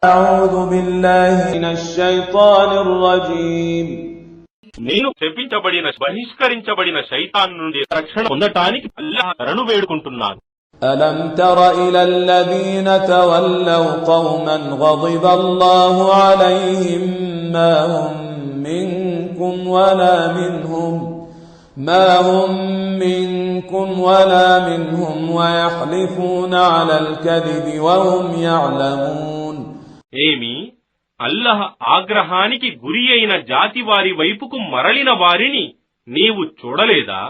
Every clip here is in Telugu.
అఊదు బిల్లాహి మినష్ షైతానిర్ రజీమ్. నేను శపించబడిన బహిష్కరించబడిన శైతాన్ నుండి రక్షణ పొందటానికి అల్లాహ్ శరణు వేడుకుంటున్నాను. అలం తర ఇలల్ లదీన తవల్లౌ కౌమన్ గదిబ అల్లాహు అలైహిం మా హుం మిన్కుం వలా మిన్హుం ولا منهم ويحلفون على الكذب وهم يعلمون. ఏమి అల్లాహ్ ఆగ్రహానికి గురి అయిన జాతి వారి వైపుకు మరలిన వారిని నీవు చూడలేదా?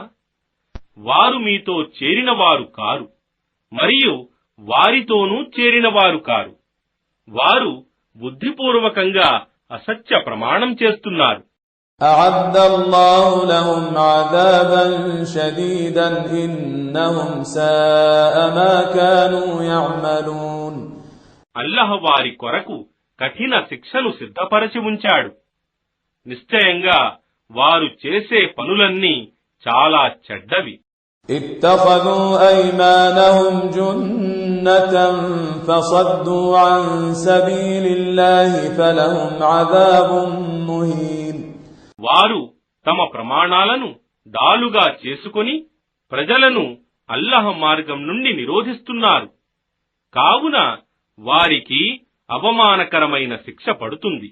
వారు మీతో చేరినవారు కారు, మరియు వారితోనూ చేరినవారు కారు. వారు బుద్ధిపూర్వకంగా అసత్య ప్రమాణం చేస్తున్నారు. أعد الله لهم عذابا شديدا إنهم ساء ما كانوا يعملون. అల్లాహ్ వారి కొరకు కఠిన శిక్షను సిద్ధపరచి ఉంచాడు. నిశ్చయంగా వారు చేసే పనులన్నీ చాలా చెడ్డవి. اتخذوا أيمانهم جنة فصدوا عن سبيل الله فلهم عذاب مهين. వారు తమ ప్రమాణాలను డాలుగా చేసుకొని ప్రజలను అల్లాహ్ మార్గం నుండి నిరోధిస్తున్నారు. కావున వారికి అవమానకరమైన శిక్ష పడుతుంది.